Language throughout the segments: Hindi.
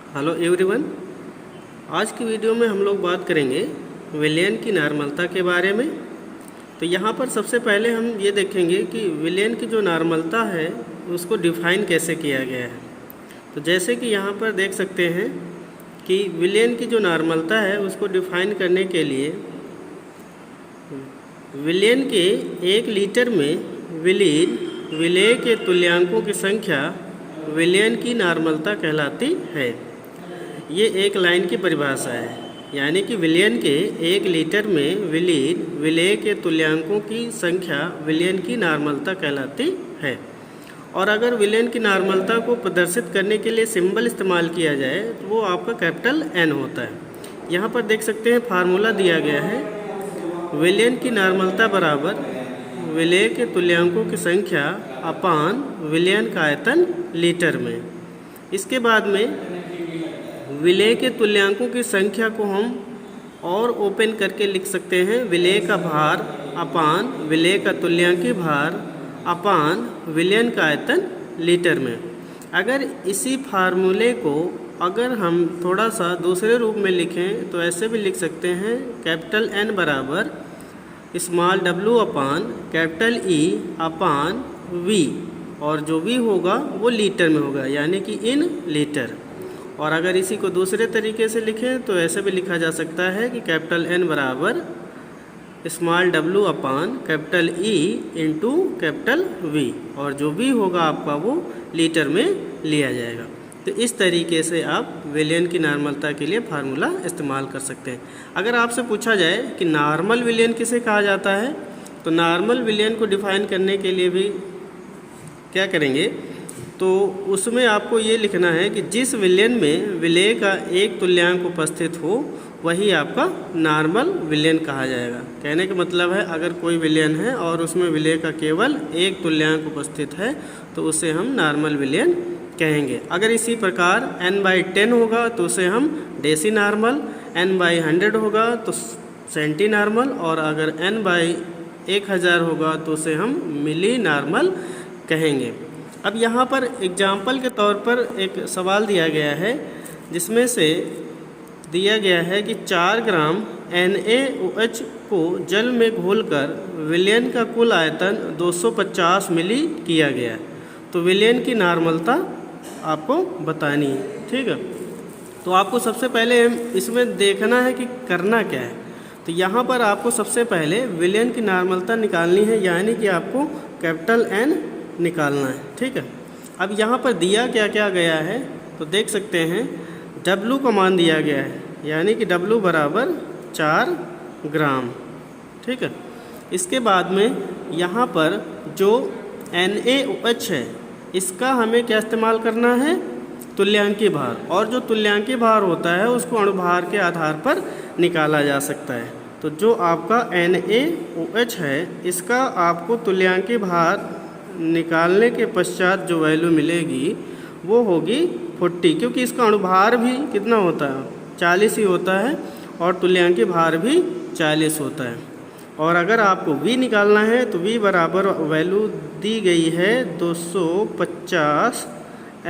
Hello everyone. आज की वीडियो में हम लोग बात करेंगे विलयन की नॉर्मलता के बारे में। तो यहाँ पर सबसे पहले हम ये देखेंगे कि विलयन की जो नॉर्मलता है उसको डिफ़ाइन कैसे किया गया है। तो जैसे कि यहाँ पर देख सकते हैं कि विलयन की जो नॉर्मलता है उसको डिफ़ाइन करने के लिए विलयन के 1 लीटर में विलेय के तुल्यांकों की संख्या विलयन की नॉर्मलता कहलाती है। ये एक लाइन की परिभाषा है, यानी कि विलयन के 1 लीटर में विलेय के तुल्यांकों की संख्या विलयन की नॉर्मलता कहलाती है। और अगर विलयन की नॉर्मलता को प्रदर्शित करने के लिए सिंबल इस्तेमाल किया जाए तो वो आपका कैपिटल N होता है। यहाँ पर देख सकते हैं फार्मूला दिया गया है, विलयन की नॉर्मलता बराबर विलेय के तुल्यांकों की संख्या अपान विलयन का आयतन लीटर में। इसके बाद में विलेय के तुल्यांकों की संख्या को हम और ओपन करके लिख सकते हैं, विलेय का भार अपान विलेय का तुल्यांकी भार अपान विलयन का आयतन लीटर में। अगर इसी फार्मूले को अगर हम थोड़ा सा दूसरे रूप में लिखें तो ऐसे भी लिख सकते हैं, कैपिटल N बराबर small w upon capital E अपान V, और जो V होगा वो लीटर में होगा, यानी कि इन लीटर। और अगर इसी को दूसरे तरीके से लिखें तो ऐसे भी लिखा जा सकता है कि कैपिटल N बराबर small w upon capital E into capital V, और जो भी होगा आपका वो लीटर में लिया जाएगा। तो इस तरीके से आप विलयन की नॉर्मलता के लिए फार्मूला इस्तेमाल कर सकते हैं। अगर आपसे पूछा जाए कि नॉर्मल विलयन किसे कहा जाता है, तो नॉर्मल विलयन को डिफ़ाइन करने के लिए भी क्या करेंगे, तो उसमें आपको ये लिखना है कि जिस विलयन में विलेय का एक तुल्यांक उपस्थित हो वही आपका नॉर्मल विलयन कहा जाएगा। कहने का मतलब है, अगर कोई विलयन है और उसमें विलेय का केवल एक तुल्यांक उपस्थित है तो उसे हम नॉर्मल विलयन कहेंगे। अगर इसी प्रकार n/10 होगा तो उसे हम डेसी नॉर्मल, n/100 होगा तो सेंटी नॉर्मल, और अगर n/1000 होगा तो उसे हम मिली नॉर्मल कहेंगे। अब यहाँ पर एग्जाम्पल के तौर पर एक सवाल दिया गया है, जिसमें से दिया गया है कि 4 ग्राम NaOH को जल में घोलकर विलयन का कुल आयतन 250 मिली किया गया है। तो विलयन की नॉर्मलता आपको बतानी है, ठीक है। तो आपको सबसे पहले इसमें देखना है कि करना क्या है। तो यहाँ पर आपको सबसे पहले विलयन की नॉर्मलता निकालनी है, यानी कि आपको कैपिटल N निकालना है, ठीक है। अब यहाँ पर दिया क्या क्या गया है तो देख सकते हैं, W का मान दिया गया है, यानी कि W बराबर 4 ग्राम, ठीक है। इसके बाद में यहाँ पर जो NaOH है इसका हमें क्या इस्तेमाल करना है, तुल्यांकी भार, और जो तुल्यांकी भार होता है उसको अणुभार के आधार पर निकाला जा सकता है। तो जो आपका NaOH है इसका आपको तुल्यांकी भार निकालने के पश्चात जो वैल्यू मिलेगी वो होगी 40, क्योंकि इसका अणुभार भी कितना होता है, 40 ही होता है, और तुल्यांकी भार भी 40 होता है। और अगर आपको V निकालना है तो V बराबर वैल्यू दी गई है 250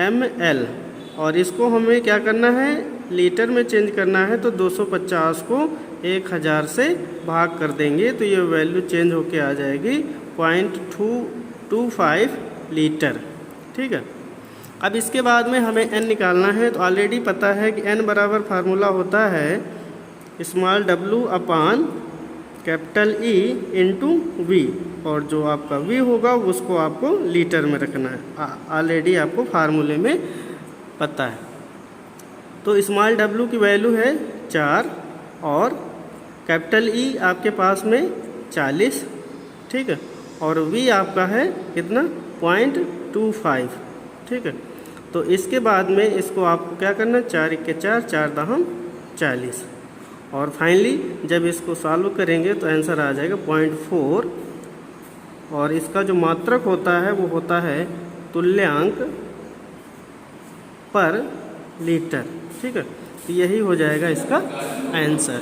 ml, और इसको हमें क्या करना है, लीटर में चेंज करना है। तो 250 को 1000 से भाग कर देंगे तो ये वैल्यू चेंज होके आ जाएगी 0.225 लीटर, ठीक है। अब इसके बाद में हमें N निकालना है। तो ऑलरेडी पता है कि N बराबर फार्मूला होता है small w upon capital E into V, और जो आपका V होगा उसको आपको लीटर में रखना है, ऑलरेडी आपको फार्मूले में पता है। तो स्मॉल w की वैल्यू है 4 और कैपिटल E आपके पास में 40, ठीक है, और V आपका है कितना 0.25, ठीक है। तो इसके बाद में इसको आपको क्या करना, 4 × 4 4 दहम 40, और फाइनली जब इसको सॉल्व करेंगे तो आंसर आ जाएगा 0.4, और इसका जो मात्रक होता है वो होता है तुल्यांक पर लीटर, ठीक है। तो यही हो जाएगा इसका आंसर।